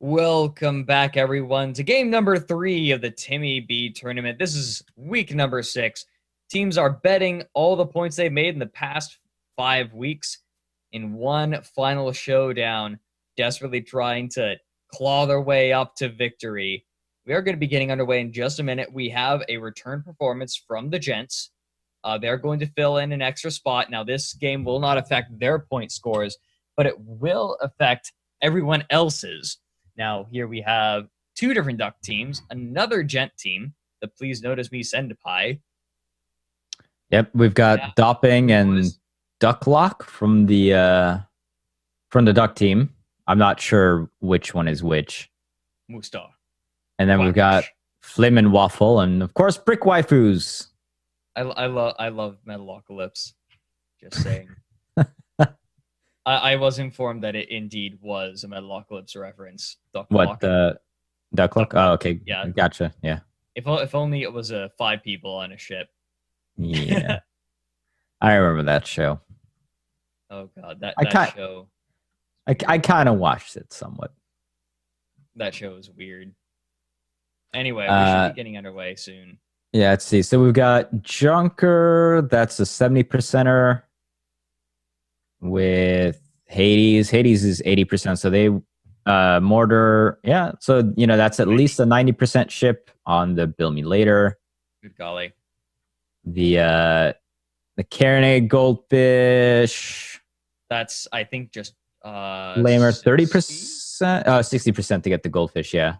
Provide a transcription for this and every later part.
Welcome back, everyone, to game number 3 of the TimmyB tournament. This is week number 6. Teams are betting all the points they made in the past 5 weeks in one final showdown, desperately trying to claw their way up to victory. We are going to be getting underway in just a minute. We have a return performance from the Gents. They're going to fill in an extra spot. Now, this game will not affect their point scores, but it will affect everyone else's. Now, here we have 2 different duck teams, another gent team, the Please Notice Me Senpai. Yep, we've got Dopping and Ducklock from the duck team. I'm not sure which one is which. Mustar. And then we've got Flim and Waffle, and of course Brick Waifus. I love Metalocalypse. Just saying. I was informed that it indeed was a Metalocalypse reference. What, Ducklock? Oh, okay. Yeah. Gotcha. Yeah. If only it was 5 people on a ship. Yeah. I remember that show. Oh, God. That show. I kind of watched it somewhat. That show is weird. Anyway, we should be getting underway soon. Yeah, let's see. So we've got Junker. That's a 70%er. With Hades. Hades is 80%. So they Mortar. Yeah. So, that's at least a 90% ship on the Bill Me Later. Good golly. The Carronade Goldfish. That's, I think, just Lamer 30%. 60% to get the Goldfish, yeah.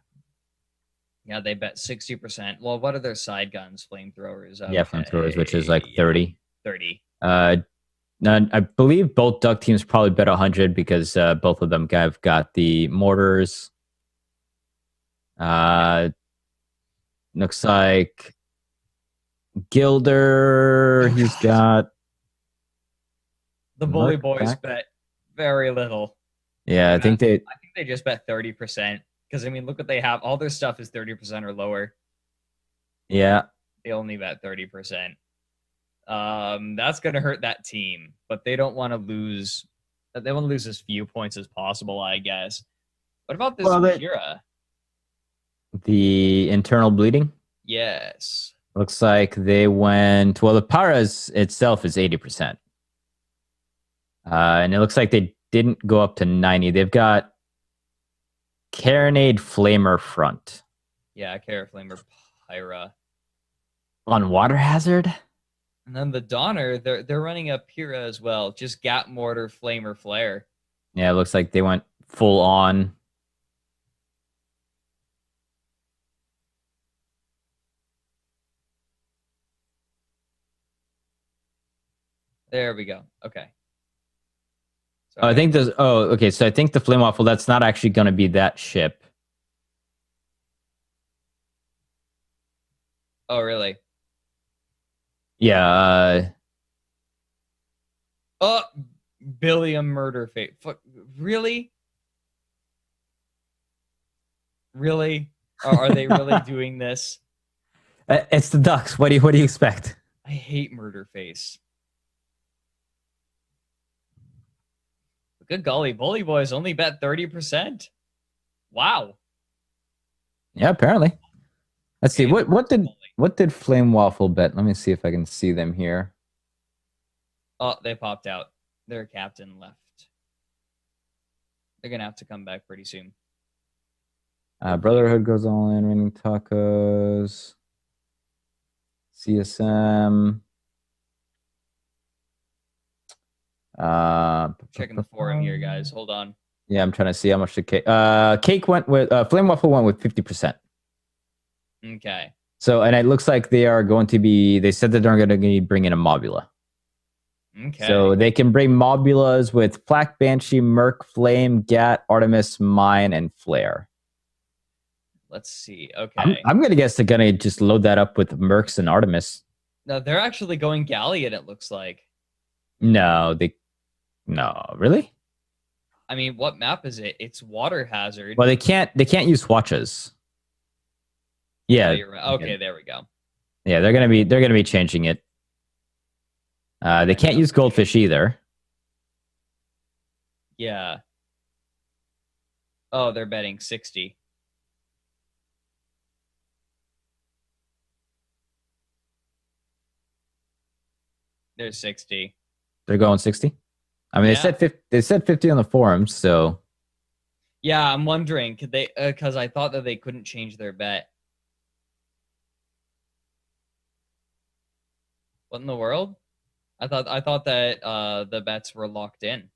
Yeah, they bet 60%. Well, what are their side guns? Flamethrowers. Okay. Yeah, flamethrowers, which is like 30. 30. I believe both duck teams probably bet 100 because both of them have got the mortars. Looks like Gilder, he's got... The Bully Boys bet very little. Yeah, I think they just bet 30%. Because, I mean, look what they have. All their stuff is 30% or lower. Yeah. They only bet 30%. That's going to hurt that team. But they don't want to lose. They want to lose as few points as possible, I guess. What about this Kira? The internal bleeding? Yes. Looks like they went... Well, the Paras itself is 80%. And it looks like they didn't go up to 90. They've got Carronade Flamer front. Yeah, Flamer Pyra. On Water Hazard? And then the Donner, they're running a Pyrrha as well. Just Gap Mortar, Flamer, Flare. Yeah, it looks like they went full on. There we go. Okay. I think there's... Oh, okay. So I think the Flame Waffle, that's not actually going to be that ship. Oh, really? Yeah. Billiam Murder Fate. Really? Really? Are they really doing this? It's the Ducks. What do you expect? I hate Murder Face. Good golly, Bully Boys only bet 30%. Wow. Yeah, apparently. Let's see. What did Flame Waffle bet? Let me see if I can see them here. Oh, they popped out. Their captain left. They're gonna have to come back pretty soon. Brotherhood goes all in. Raining Tacos. CSM. Checking the forum here, guys. Hold on. Yeah, I'm trying to see how much the cake went with. Flame Waffle went with 50%. Okay. So, and it looks like they are going to be. They said that they're going to be bringing a Mobula. Okay. So they can bring Mobulas with Flak, Banshee, Merc, Flame, Gat, Artemis, Mine, and Flare. Let's see. Okay. I'm going to guess they're going to just load that up with Mercs and Artemis. No, they're actually going Galleon, it looks like. No, really? I mean, what map is it? It's Water Hazard. Well, they can't use Watches. Yeah. Oh, you're right. Okay, there we go. Yeah, they're gonna be changing it. They can't use Goldfish either. Yeah. Oh, they're betting 60. There's 60. They're going 60. I mean, Yeah. they said 50. They said 50 on the forums, so. Yeah, I'm wondering, could they? Because I thought that they couldn't change their bet. What in the world? I thought that the bets were locked in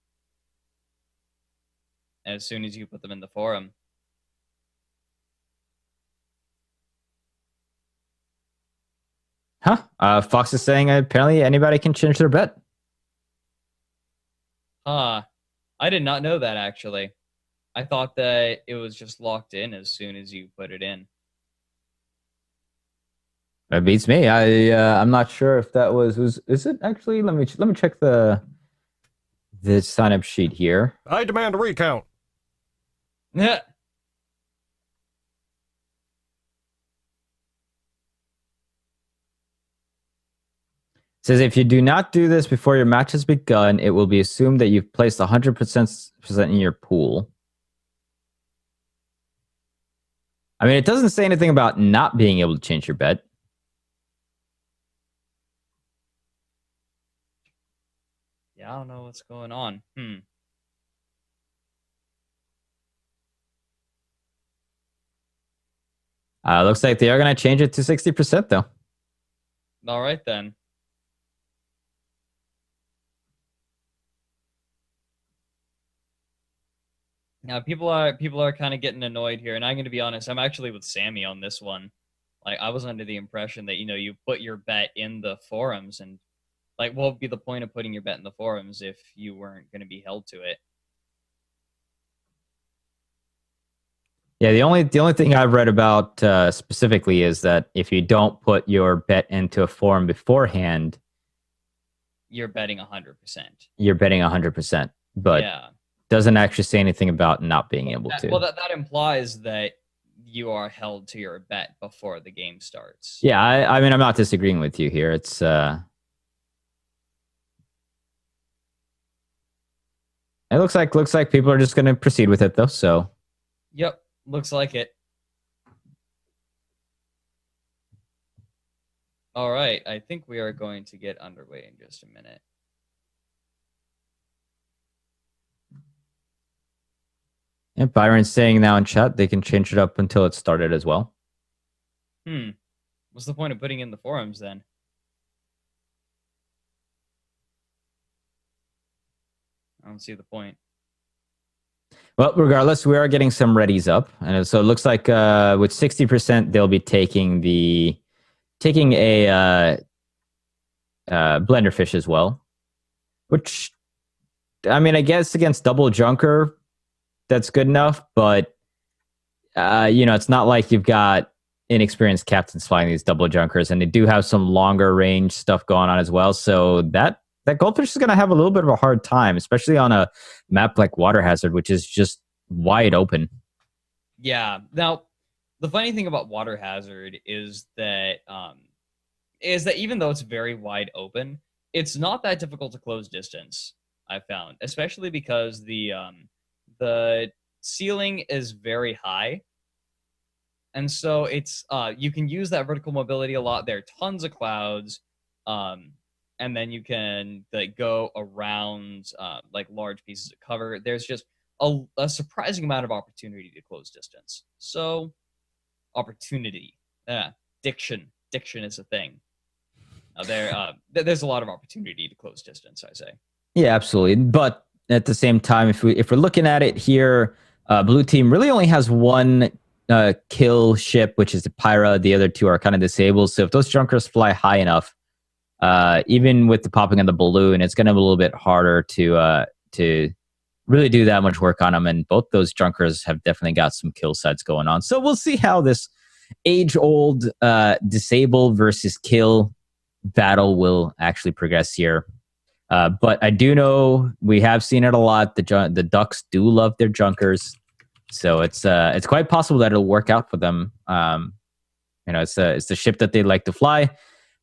as soon as you put them in the forum. Huh? Fox is saying apparently anybody can change their bet. Huh. I did not know that, actually. I thought that it was just locked in as soon as you put it in. That beats me. I'm not sure if that was is it actually? Let me check the sign up sheet here. I demand a recount. Yeah. It says if you do not do this before your match has begun, it will be assumed that you've placed 100% in your pool. I mean, it doesn't say anything about not being able to change your bet. Yeah, I don't know what's going on. Looks like they are going to change it to 60%, though. All right, then. Now, people are kind of getting annoyed here, and I'm going to be honest. I'm actually with Sammy on this one. Like, I was under the impression that you put your bet in the forums, and like, what would be the point of putting your bet in the forums if you weren't going to be held to it? Yeah, the only thing I've read about specifically is that if you don't put your bet into a forum beforehand, you're betting 100%. You're betting 100%, but yeah, doesn't actually say anything about not being able to. Well, that implies that you are held to your bet before the game starts. Yeah, I mean, I'm not disagreeing with you here. It's it looks like people are just going to proceed with it though. So. Yep. Looks like it. All right. I think we are going to get underway in just a minute. And Byron's saying now in chat they can change it up until it started as well. What's the point of putting in the forums then? I don't see the point. Well, regardless, we are getting some readies up, and so it looks like with 60%, they'll be taking a blender fish as well. Which, I mean, I guess against double junker, that's good enough. But it's not like you've got inexperienced captains flying these double junkers, and they do have some longer range stuff going on as well. So that goldfish is going to have a little bit of a hard time, especially on a map like Water Hazard, which is just wide open. Yeah. Now, the funny thing about Water Hazard is that even though it's very wide open, it's not that difficult to close distance, I've found, especially because the ceiling is very high. And so it's you can use that vertical mobility a lot. There are tons of clouds. And then you can go around like large pieces of cover. There's just a surprising amount of opportunity to close distance. So, opportunity, diction is a thing. There's a lot of opportunity to close distance, I say. Yeah, absolutely. But at the same time, if we're looking at it here, blue team really only has one kill ship, which is the Pyra. The other two are kind of disabled. So if those junkers fly high enough, even with the popping of the balloon, it's going to be a little bit harder to really do that much work on them. And both those junkers have definitely got some kill sites going on. So we'll see how this age-old disable versus kill battle will actually progress here. But I do know we have seen it a lot. The Ducks do love their junkers, so it's quite possible that it'll work out for them. It's the ship that they like to fly,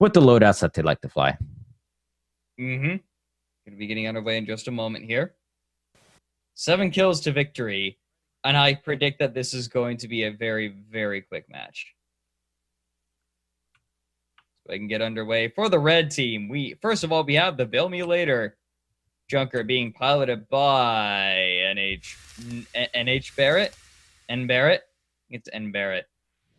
with the loadouts that they like to fly. Going to be getting underway in just a moment here. 7 kills to victory. And I predict that this is going to be a very, very quick match. So I can get underway. For the red team, first of all, we have the Bilmulator Junker being piloted by NH Barrett. N Barrett. It's N Barrett.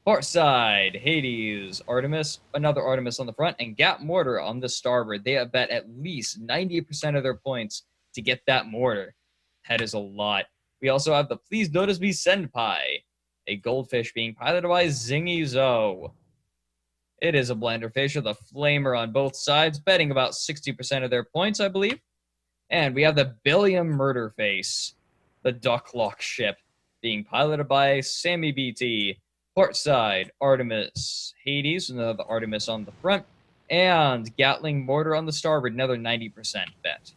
Port side, Hades, Artemis, another Artemis on the front, and Gap Mortar on the starboard. They have bet at least 90% of their points to get that mortar. That is a lot. We also have the Please Notice Me Senpai, a goldfish being piloted by Zingy Zo. It is a blender fish with a flamer on both sides, betting about 60% of their points, I believe. And we have the Billiam Murder Face, the Ducklock ship, being piloted by Sammy BT. Port side, Artemis, Hades, another Artemis on the front, and Gatling Mortar on the starboard, another 90% bet.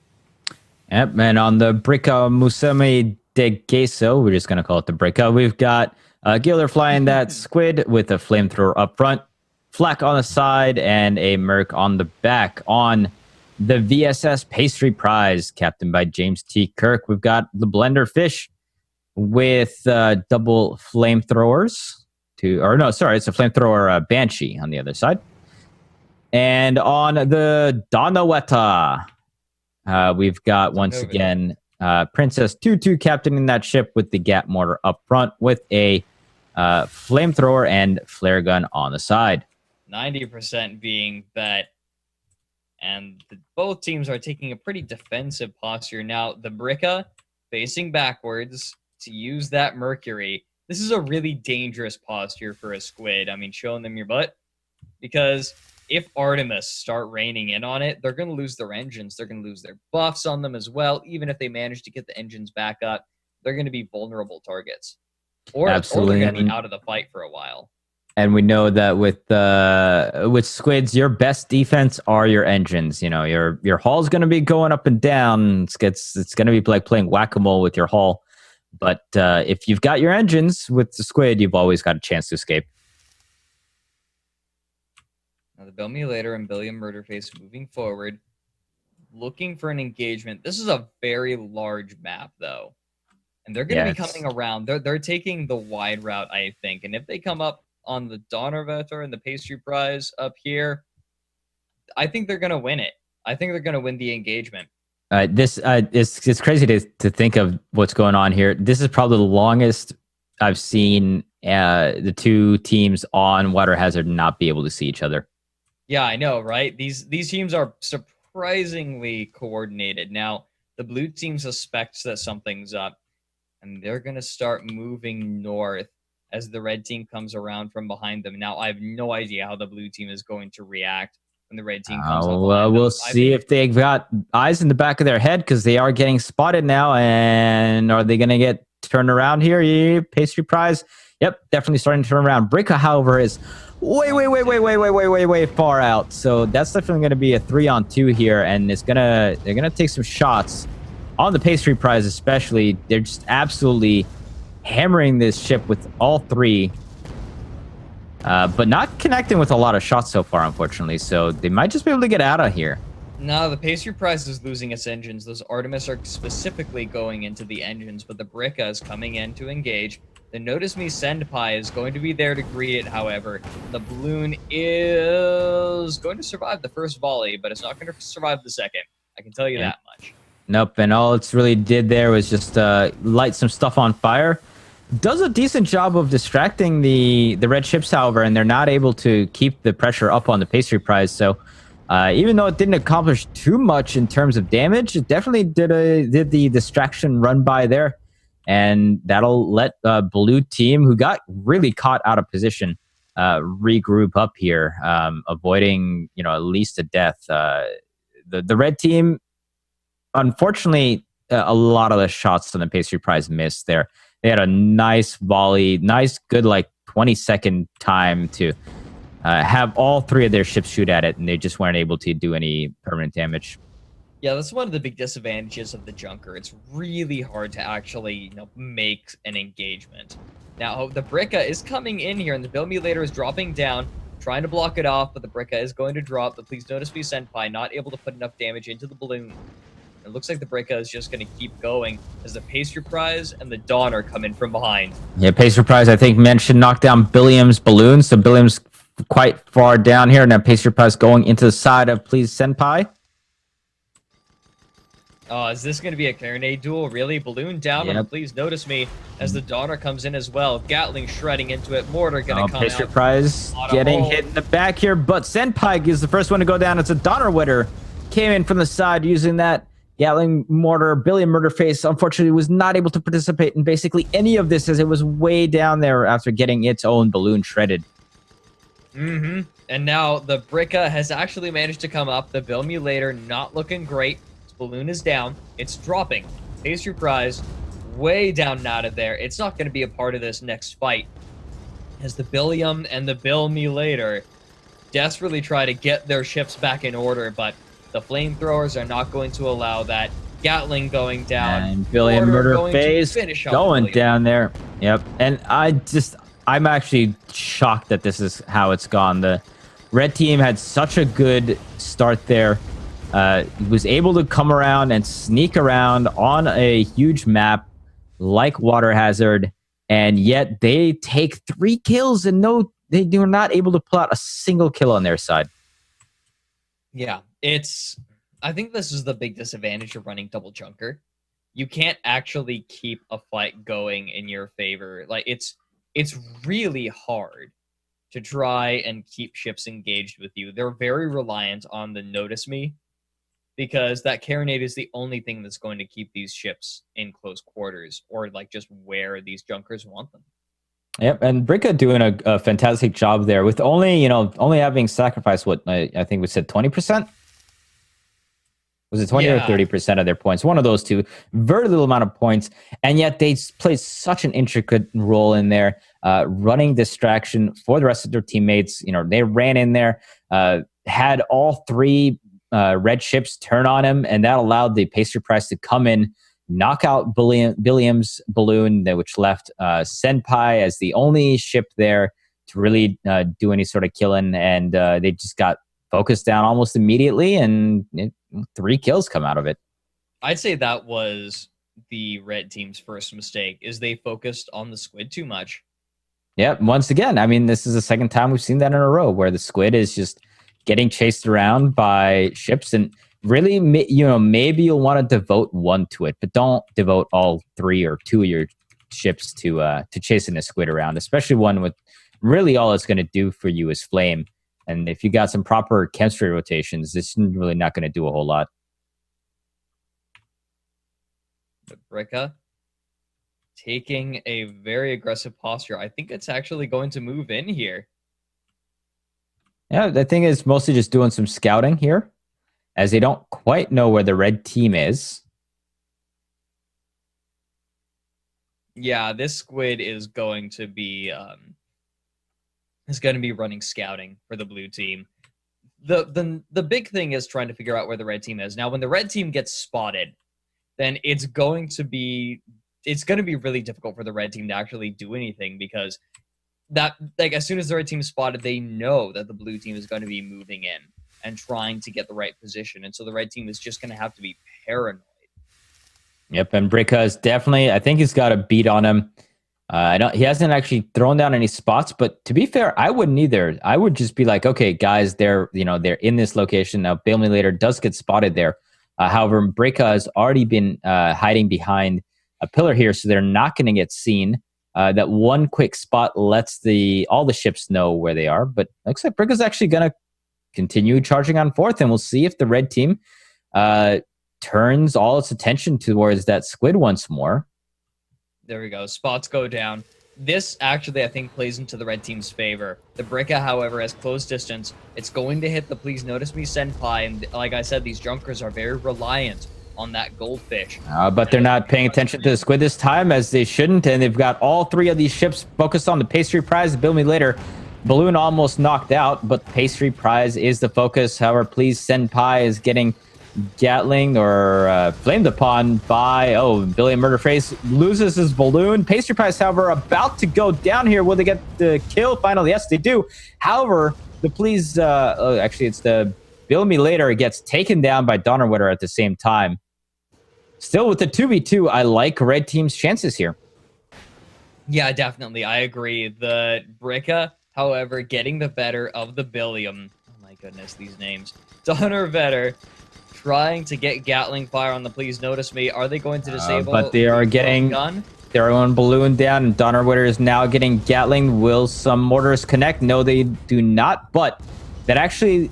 Yep, and on the Bricka Musame de Queso, we're just going to call it the Bricka, we've got Gilder flying that squid with a flamethrower up front, Flak on the side, and a Merc on the back. On the VSS Pastry Prize, captained by James T. Kirk, we've got the Blender Fish with double flamethrowers. It's a flamethrower Banshee on the other side. And on the Donaweta, we've got, once again, Princess Tutu captaining that ship with the Gap Mortar up front with a flamethrower and flare gun on the side. 90% being bet. And both teams are taking a pretty defensive posture. Now, the Bricka facing backwards to use that Mercury. This is a really dangerous posture for a squid. I mean, showing them your butt. Because if Artemis start raining in on it, they're going to lose their engines. They're going to lose their buffs on them as well. Even if they manage to get the engines back up, they're going to be vulnerable targets. Or they're going to be out of the fight for a while. And we know that with squids, your best defense are your engines. You know, your hull's going to be going up and down. It's going to be like playing whack-a-mole with your hull. But if you've got your engines with the squid, you've always got a chance to escape. Now the Bilmulator and Billiam Murderface moving forward, looking for an engagement. This is a very large map, though. And they're going to be coming around. They're taking the wide route, I think. And if they come up on the Donnervetter and the Pastry Prize up here, I think they're going to win it. I think they're going to win the engagement. It's crazy to think of what's going on here. This is probably the longest I've seen the two teams on Water Hazard not be able to see each other. Yeah, I know, right? These teams are surprisingly coordinated. Now, the blue team suspects that something's up, and they're going to start moving north as the red team comes around from behind them. Now, I have no idea how the blue team is going to react when the red team comes up. We'll see if they've got eyes in the back of their head, because they are getting spotted now. And are they going to get turned around here? Yeah, Pastry Prize. Yep, definitely starting to turn around. Bricka, however, is way far out. So that's definitely going to be a 3-on-2 here, and they're gonna take some shots on the Pastry Prize, especially. They're just absolutely hammering this ship with all three, but not connecting with a lot of shots so far, unfortunately. So they might just be able to get out of here. No, the Pastry Prize is losing its engines. Those Artemis are specifically going into the engines, but the Bricka is coming in to engage. The Notice Me Senpai is going to be there to greet it, however. The balloon is going to survive the first volley, but it's not going to survive the second. I can tell you that much. Nope, and all it's really did there was just light some stuff on fire. Does a decent job of distracting the red ships, however, and they're not able to keep the pressure up on the Pastry Prize. So even though it didn't accomplish too much in terms of damage, it definitely did the distraction run by there. And that'll let blue team, who got really caught out of position, regroup up here, avoiding at least a death. The red team, unfortunately, a lot of the shots on the Pastry Prize missed there. They had a nice volley, good 20-second time to have all three of their ships shoot at it, and they just weren't able to do any permanent damage. Yeah, that's one of the big disadvantages of the Junker. It's really hard to actually, make an engagement. Now, the Bricka is coming in here, and the Bilmulator is dropping down, trying to block it off, but the Bricka is going to drop. The Please Notice Me Senpai not able to put enough damage into the balloon. It looks like the Bricka is just going to keep going as the Pastry Prize and the Donner come in from behind. Yeah, Pastry Prize, I think, mentioned knock down Billiam's balloon. So Billiam's quite far down here. Now Pastry Prize going into the side of Please Senpai. Is this going to be a Carronade duel? Really? Balloon down on the Please Notice Me as the Donner comes in as well. Gatling shredding into it. Mortar going to come Pastry out. Prize getting hit in the back here, but Senpai is the first one to go down. It's a Donner winner. Came in from the side using that Gatling mortar. Billiam Murderface, unfortunately, was not able to participate in basically any of this as it was way down there after getting its own balloon shredded. And now the Bricka has actually managed to come up. The Bill Mulator not looking great. Balloon is down. It's dropping. Pastry Prize way down and out of there. It's not going to be a part of this next fight as the Billiam and the Bill Mulator desperately try to get their ships back in order, but the flamethrowers are not going to allow that. Gatling going down. And Billiam Murderface going down there. Yep. And I'm actually shocked that this is how it's gone. The red team had such a good start there. Was able to come around and sneak around on a huge map like Water Hazard, and yet they take 3 kills and they were not able to pull out a single kill on their side. Yeah, I think this is the big disadvantage of running double junker. You can't actually keep a fight going in your favor. Like it's really hard to try and keep ships engaged with you. They're very reliant on the Notice Me, because that carronade is the only thing that's going to keep these ships in close quarters or like just where these junkers want them. Yep, and Bricka doing a fantastic job there with only having sacrificed what I think we said 20%. Was it 20 or 30% of their points? One of those two. Very little amount of points, and yet they played such an intricate role in there, running distraction for the rest of their teammates. They ran in there, had all 3 red ships turn on him, and that allowed the Pastry Prize to come in, knock out Billiam's balloon, which left Senpai as the only ship there to really do any sort of killing, and they just got focused down almost immediately, and 3 kills come out of it. I'd say that was the red team's first mistake, is they focused on the squid too much. Yeah, once again, I mean, this is the second time we've seen that in a row where the squid is just getting chased around by ships, and really, maybe you'll want to devote 1 to it, but don't devote all 3 or 2 of your ships to chasing a squid around, especially one with really all it's going to do for you is flame. And if you got some proper chemistry rotations, this is really not going to do a whole lot. The Bricka taking a very aggressive posture. I think it's actually going to move in here. Yeah, the thing is mostly just doing some scouting here, as they don't quite know where the red team is. Yeah, this squid is going to be running scouting for the blue team. The big thing is trying to figure out where the red team is. Now, when the red team gets spotted, then it's going to be really difficult for the red team to actually do anything, because that, like, as soon as the red team is spotted, they know that the blue team is going to be moving in and trying to get the right position. And so the red team is just going to have to be paranoid. Yep, and Bricka is definitely, I think he's got a beat on him. He hasn't actually thrown down any spots, but to be fair, I wouldn't either. I would just be like, okay, guys, they're in this location. Now, Bill Mulator does get spotted there. However, Bricka has already been hiding behind a pillar here, so they're not going to get seen. That one quick spot lets all the ships know where they are, but looks like Bricka's actually going to continue charging on 4th, and we'll see if the red team turns all its attention towards that squid once more. There we go. Spots go down. This actually, I think, plays into the red team's favor. The Bricka, however, has close distance. It's going to hit the Please Notice Me Senpai, and like I said, these junkers are very reliant on that goldfish. But they're not paying attention to the squid this time, as they shouldn't, and they've got all 3 of these ships focused on the Pastry Prize. Bill Me Later. Balloon almost knocked out, but Pastry Prize is the focus. However, Please Senpai is getting Gatling or flamed upon by Billiam Murderface loses his balloon. Pastry Prize, however, about to go down here. Will they get the kill finally? Yes, they do. However, it's the Bill Me Later gets taken down by Donnerwitter at the same time. Still with the 2v2, I like red team's chances here. Yeah, definitely. I agree. The Bricka, however, getting the better of the Billiam. Oh my goodness, these names. Donner Vetter trying to get Gatling fire on the Please Notice Me. Are they going to disable but they are getting gun? their own balloon down, and Donnerwitter is now getting Gatling. Will some mortars connect? No, they do not. But that actually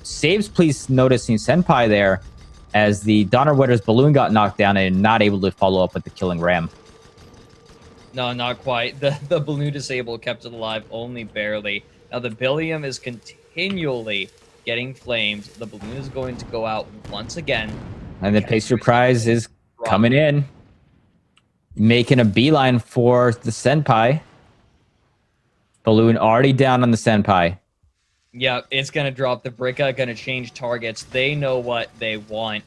saves Please Noticing Senpai there, as the Donnerwitter's balloon got knocked down and not able to follow up with the killing ram. No, not quite. The balloon disable kept it alive only barely. Now the Billiam is continually getting flamed. The balloon is going to go out once again. And the pastry prize is coming in. Making a beeline for the Senpai. Balloon already down on the Senpai. Yeah, it's going to drop. The Bricka going to change targets. They know what they want.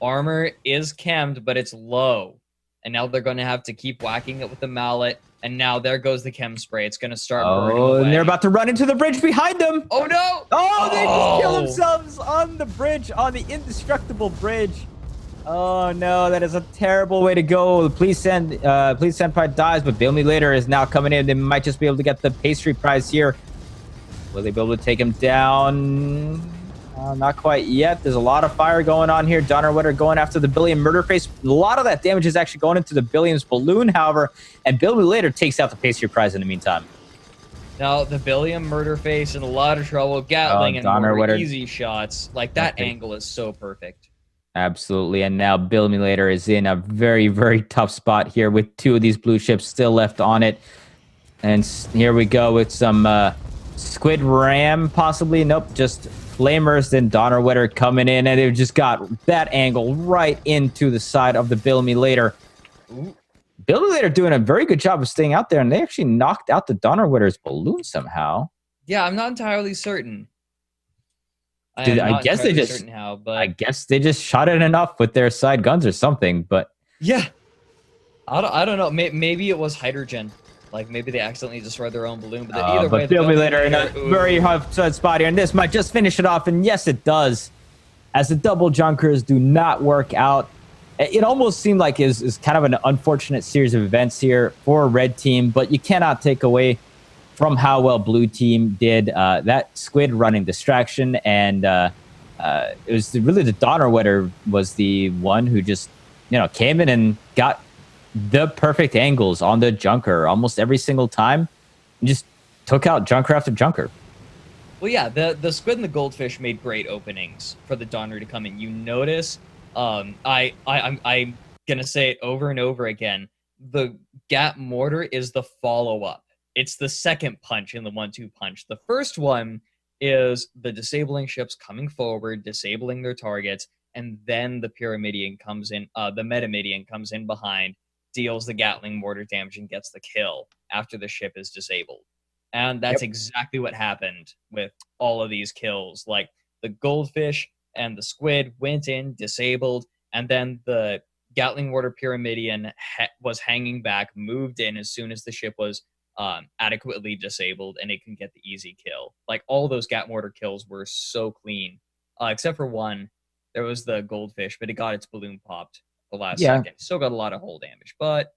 Armor is chemmed, but it's low. And now they're going to have to keep whacking it with the mallet. And now there goes the chem spray. It's going to start burning away. And they're about to run into the bridge behind them. Oh, no. Oh, they just killed themselves on the bridge, on the indestructible bridge. Oh, no, that is a terrible way to go. Please Senpai dies, but Bill Me Later is now coming in. They might just be able to get the pastry prize here. Will they be able to take him down? Not quite yet. There's a lot of fire going on here. Donnerwitter going after the Billiam murder face. A lot of that damage is actually going into the Billiam's balloon, however, and Bill Me Later takes out the pastry prize in the meantime. Now, the Billiam murder face in a lot of trouble. Gatling and more easy shots. Like, that angle is so perfect. Absolutely. And now Bill Me Later is in a very, very tough spot here with two of these blue ships still left on it. And here we go with some Squid Ram, possibly. Nope, just Flamers, then Donnerwitter coming in, and they've just got that angle right into the side of the Bill Me Later. Ooh. Bill Me Later doing a very good job of staying out there, and they actually knocked out the Donnerwitter's balloon somehow. Yeah, I'm not entirely certain. I guess they just shot it enough with their side guns or something, but yeah, I don't know. Maybe it was hydrogen. Like, maybe they accidentally destroyed their own balloon. But either way, Bill Me Later in a very tough spot here, and this might just finish it off. And yes, it does. As the double junkers do not work out, it almost seemed like is kind of an unfortunate series of events here for a red team. But you cannot take away from how well blue team did. That squid running distraction, and it was really the Donnerwitter was the one who just came in and got the perfect angles on the junker almost every single time, and just took out junker after junker. Well, yeah, the squid and the goldfish made great openings for the Donner to come in. You notice, I'm gonna say it over and over again. The Gat mortar is the follow-up. It's the second punch in the 1-2 punch. The first one is the disabling ships coming forward, disabling their targets, and then the Pyramidion comes in. The Metamidion comes in behind, deals the Gatling mortar damage, and gets the kill after the ship is disabled. And that's exactly what happened with all of these kills. Like, the goldfish and the squid went in, disabled, and then the Gatling mortar Pyramidion was hanging back, moved in as soon as the ship was adequately disabled, and it can get the easy kill. Like, all those Gat mortar kills were so clean, except for one. There was the goldfish, but it got its balloon popped the last second. Still got a lot of hull damage, but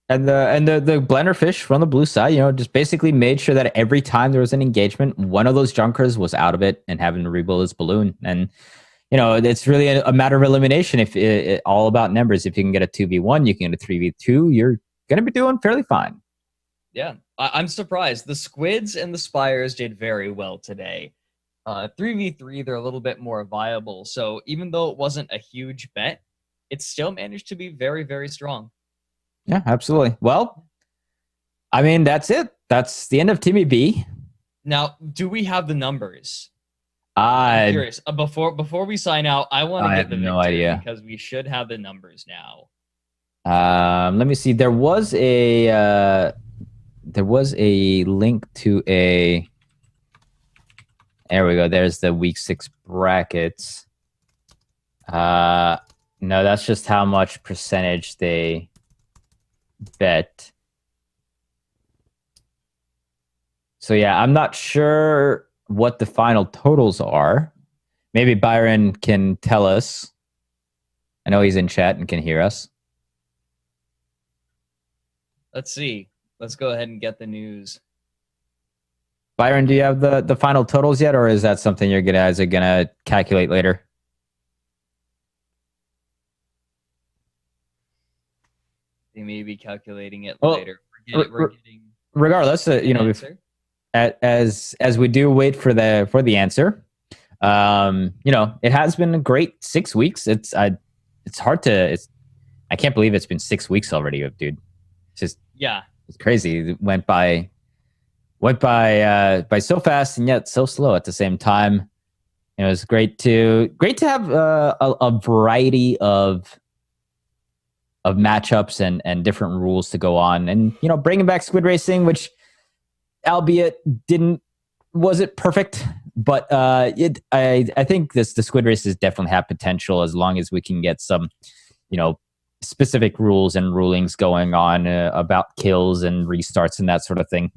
and the blenderfish from the blue side, just basically made sure that every time there was an engagement, one of those junkers was out of it and having to rebuild his balloon. And it's really a matter of elimination. If all about numbers, if you can get a 2v1, you can get a 3v2, you're gonna be doing fairly fine. Yeah, I'm surprised. The squids and the spires did very well today. 3v3, they're a little bit more viable. So even though it wasn't a huge bet, it still managed to be very, very strong. Yeah, absolutely. Well, I mean, that's it. That's the end of TimmyB. Now, do we have the numbers? I'm curious. Before we sign out, I want to get the no idea, because we should have the numbers now. Let me see. There was a link to a. There we go. There's the week 6 brackets. No, that's just how much percentage they bet. So yeah, I'm not sure what the final totals are. Maybe Byron can tell us. I know he's in chat and can hear us. Let's see. Let's go ahead and get the news. Byron, do you have the final totals yet, or is that something you're gonna calculate later? They may be calculating it later. We're getting regardless, you know, as we do wait for the answer, you know, it has been a great 6 weeks. It's hard to I can't believe it's been 6 weeks already, dude. It's just it's crazy. It went by so fast and yet so slow at the same time. It was great to have a variety of matchups and different rules to go on, and you know, bringing back squid racing, which albeit wasn't perfect, but I think the squid races definitely have potential as long as we can get some, you know, specific rules and rulings going on about kills and restarts and that sort of thing.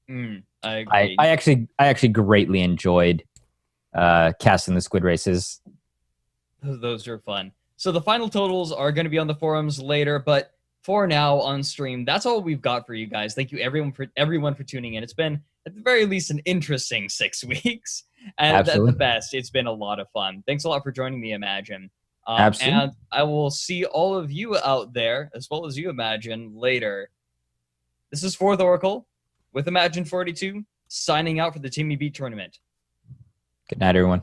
I agree. I actually greatly enjoyed casting the squid races. Those are fun. So the final totals are going to be on the forums later, but for now on stream, that's all we've got for you guys. Thank you everyone for tuning in. It's been at the very least an interesting 6 weeks, and Absolutely. at the best, it's been a lot of fun. Thanks a lot for joining me, Imagine. Absolutely. And I will see all of you out there, as well as you, Imagine, later. This is Fourth Oracle with Imagine 42, signing out for the TimmyB tournament. Good night, everyone.